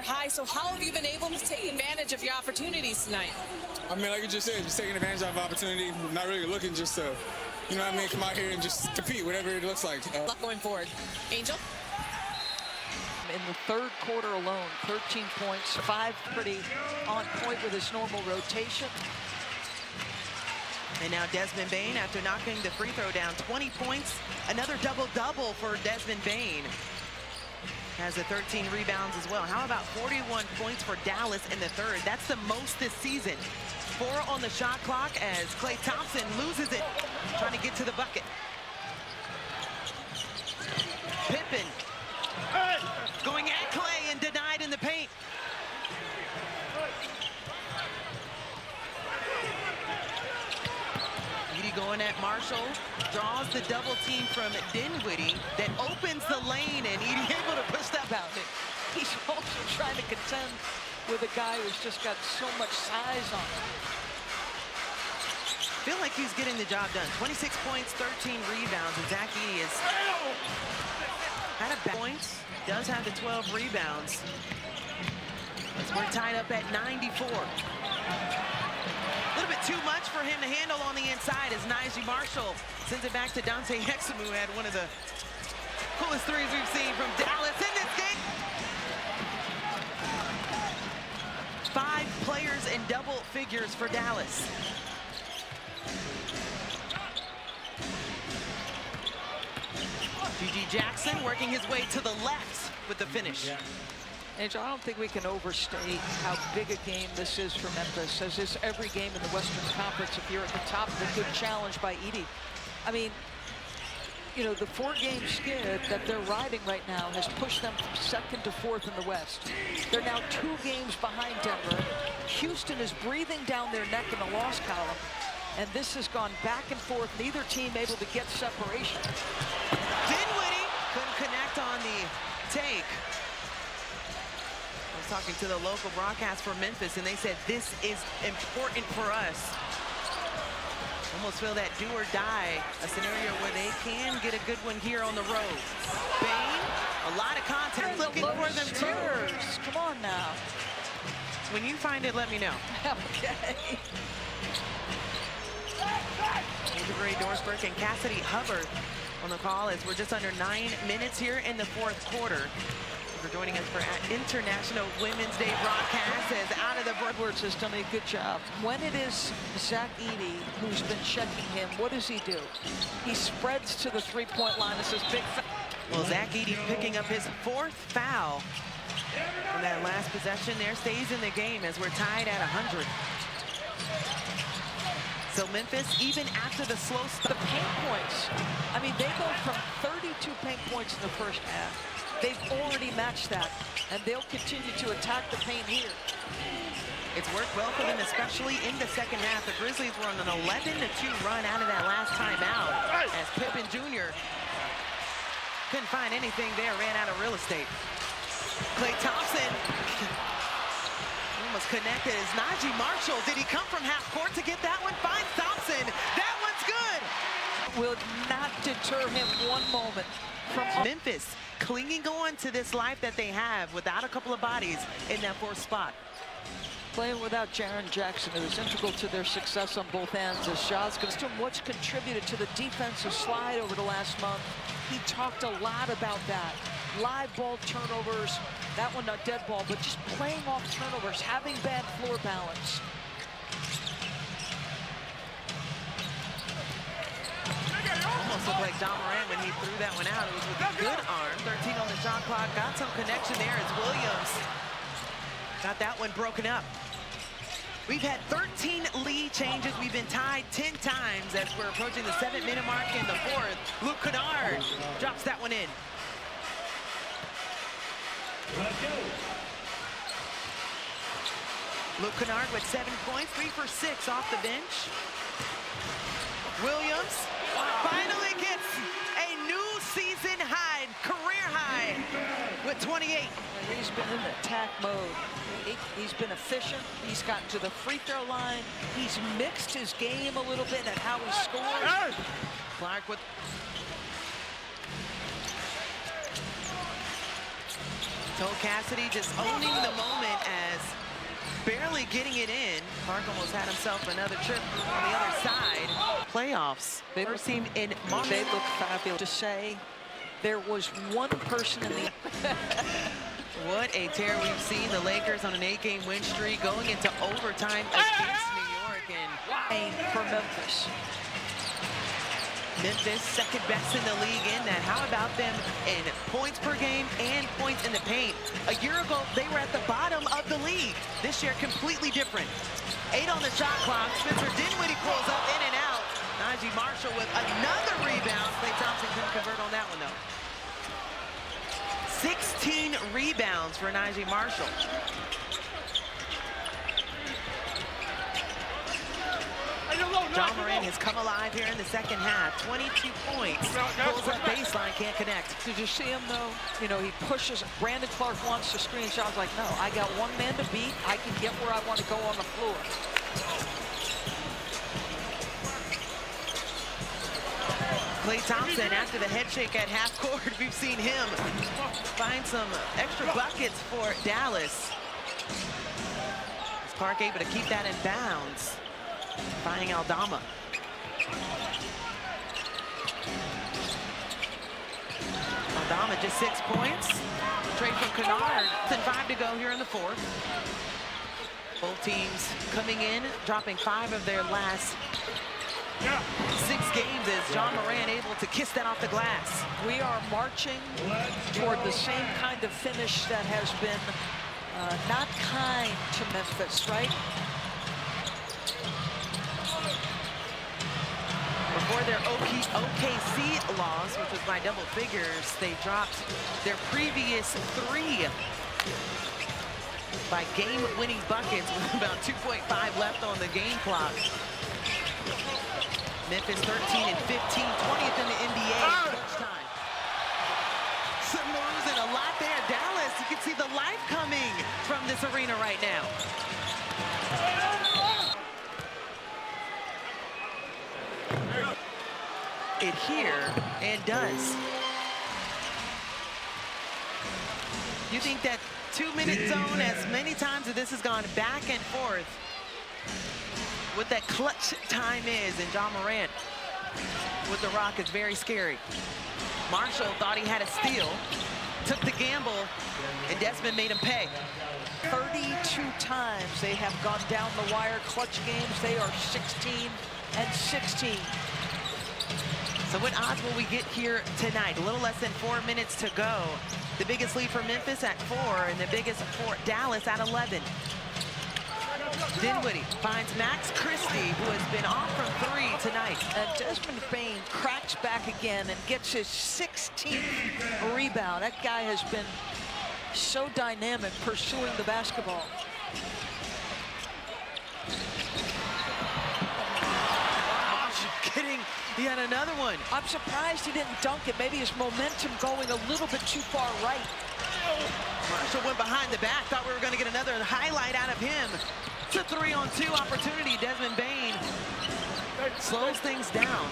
high. So how have you been able to take advantage of your opportunities tonight? I mean, like you just said, just taking advantage of opportunity, not really looking just to, you know what I mean, come out here and just compete, whatever it looks like. Luck going forward. Angel? In the third quarter alone, 13 points, 5 pretty on point with his normal rotation. And now Desmond Bane, after knocking the free throw down, 20 points, another double-double for Desmond Bane. Has the 13 rebounds as well. How about 41 points for Dallas in the third? That's the most this season. 4 on the shot clock as Klay Thompson loses it, trying to get to the bucket. Pippen going at Klay and denied in the paint. Edie going at Marshall, draws the double team from Dinwiddie that opens the lane, and Edie able to push that out. He's also trying to contend with a guy who's just got so much size on him. Feel like he's getting the job done. 26 points, 13 rebounds, and Zach Edey is had a points. Does have the 12 rebounds. As we're tied up at 94. A little bit too much for him to handle on the inside as Najee Marshall sends it back to Dante Exum, who had one of the coolest threes we've seen from Dallas in this game. 5 players in double figures for Dallas. G.G. Jackson working his way to the left with the finish. Angel, I don't think we can overstate how big a game this is for Memphis, as is every game in the Western Conference if you're at the top of a good challenge by Edey. I mean, you know, the 4-game skid that they're riding right now has pushed them from 2nd to 4th in the West. They're now 2 games behind Denver. Houston is breathing down their neck in the loss column, and this has gone back and forth, neither team able to get separation. Dinwiddie couldn't connect on the take. I was talking to the local broadcast for Memphis, and they said this is important for us. Almost feel that do or die, a scenario where they can get a good one here on the road. Bane, a lot of content looking for them too. Come on now. When you find it, let me know. Okay. Avery Dorsberg and Cassidy Hubbard on the call as we're just under 9 minutes here in the 4th quarter. For joining us for International Women's Day broadcast as out of the Edwards has done a good job. When it is Zach Edey who's been checking him, what does he do? He spreads to the 3-point line. This is big. Well, Zach Edey picking up his 4th foul on that last possession there, stays in the game as we're tied at 100. So Memphis, even after the slow start. The paint points, I mean, they go from 32 paint points in the first half. They've already matched that, and they'll continue to attack the paint here. It's worked well for them, especially in the second half. The Grizzlies were on an 11-2 run out of that last timeout as Pippen Jr. couldn't find anything there, ran out of real estate. Klay Thompson almost connected as Najee Marshall. Did he come from half court to get that one? Finds Thompson. That one's good. Will not deter him one moment from Memphis clinging on to this life that they have without a couple of bodies in that 4th spot. Playing without Jaren Jackson, it was integral to their success on both ends. As Shaw's going to what's contributed to the defensive slide over the last month. He talked a lot about that. Live ball turnovers, that one not dead ball, but just playing off turnovers, having bad floor balance. Almost looked like John Morant when he threw that one out. It was with a good arm. 13 on the shot clock. Got some connection there as Williams got that one broken up. We've had 13 lead changes. We've been tied 10 times as we're approaching the 7-minute mark in the 4th. Luke Kennard drops that one in. Luke Kennard with 7 points, 3 for 6 off the bench. Williams finally gets a new season high, career high, with 28. He's been in attack mode. He's been efficient. He's gotten to the free throw line. He's mixed his game a little bit at how he scores. Clark with Toe Cassidy just owning the moment as barely getting it in. Clark almost had himself another trip on the other side. Playoffs. First team in March. They look fabulous. To say there was one person in the... What a tear we've seen. The Lakers on an 8-game win streak going into overtime against New York. And for Memphis. Memphis second best in the league in that. How about them in points per game and points in the paint? A year ago, they were at the bottom of the league. This year, completely different. 8 on the shot clock. Spencer Dinwiddie pulls up in and out. Najee Marshall with another rebound. Klay Thompson couldn't convert on that one, though. 16 rebounds for Najee Marshall. John Moran has come alive here in the second half. 22 points. Pulls up baseline, can't connect. Did you see him, though? You know, he pushes. Brandon Clark wants to screen shot. I was like, no, I got one man to beat. I can get where I want to go on the floor. Klay Thompson, after the head shake at half court, we've seen him find some extra buckets for Dallas. Is Clark able to keep that in bounds? Finding Aldama. Aldama just 6 points. Trade from Kennard. And 5 to go here in the fourth. Both teams coming in, dropping 5 of their last 6 games as John Moran able to kiss that off the glass. We are marching toward the same kind of finish that has been not kind to Memphis, right? Before their OKC loss, which was by double figures, they dropped their previous 3 by game-winning buckets with about 2.5 left on the game clock. Memphis 13 and 15, 20th in the NBA in clutch time. Some moves and a lot there. Dallas, you can see the life coming from this arena right now. It here and does. You think that 2-minute zone, as many times as this has gone back and forth, what that clutch time is, and John Morant with the rock is very scary. Marshall thought he had a steal, took the gamble, and Desmond made him pay. 32 times they have gone down the wire clutch games. They are 16 and 16. So what odds will we get here tonight? A little less than 4 minutes to go. The biggest lead for Memphis at 4, and the biggest for Dallas at 11. Dinwiddie finds Max Christie, who has been off from 3 tonight. And Desmond Bane cracks back again and gets his 16th rebound. That guy has been so dynamic pursuing the basketball. Getting yet another one. I'm surprised he didn't dunk it. Maybe his momentum going a little bit too far right. Marshall went behind the back. Thought we were going to get another highlight out of him. It's a 3-on-2 opportunity. Desmond Bane slows things down.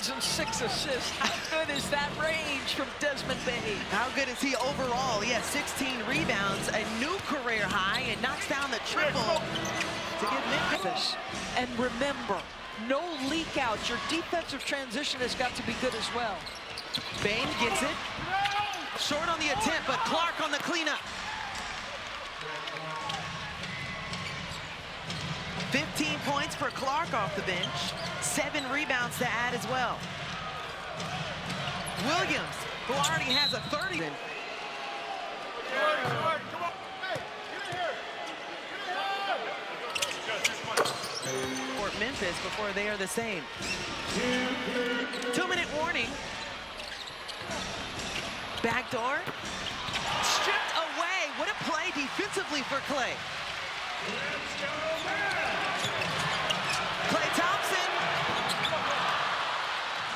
Towards and 6 assists. How good is that range from Desmond Bane? How good is he overall? He has 16 rebounds, a new career high, and knocks down the triple to give Memphis. And remember, no leak out. Your defensive transition has got to be good as well. Bane gets it. Short on the attempt, but Clark on the cleanup. 15 points for Clark off the bench. 7 rebounds to add as well. Williams, who already has a 30. For Memphis before they are the same. 2-minute warning. Backdoor. Stripped away. What a play defensively for Klay. Klay Thompson.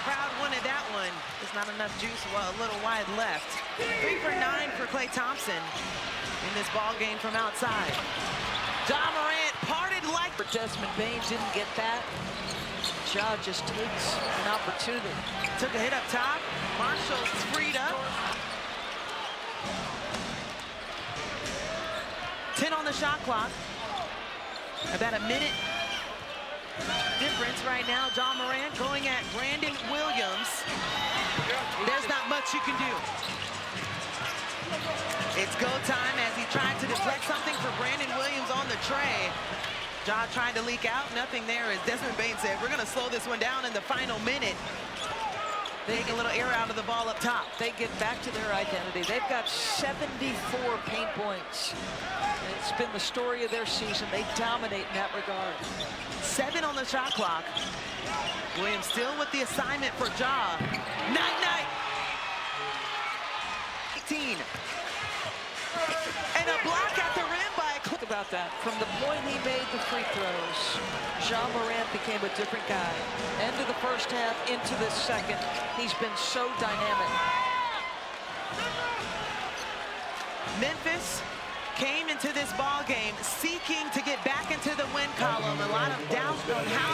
Crowd wanted that one. There's not enough juice, well, a little wide left. 3 for 9 for Klay Thompson in this ball game from outside. John Morant parted like... Desmond Bane didn't get that. Ja just takes an opportunity. Took a hit up top. Marshall's freed up. 10 on the shot clock. About a minute difference right now. John Morant going at Brandon Williams. There's not much you can do. It's go time as he tried to deflect something for Brandon Williams on the tray. Ja trying to leak out, nothing there. As Desmond Bain said, we're going to slow this one down in the final minute. Take a little air out of the ball up top. They get back to their identity. They've got 74 paint points. It's been the story of their season. They dominate in that regard. 7 on the shot clock. Williams still with the assignment for Ja. Night-night. 18. And a block at the rim by Think about that. From the point he made the free throws, Ja Morant became a different guy. End of the first half, into the second. He's been so dynamic. Memphis came into this ball game seeking to get back into the win column. A lot of doubt on how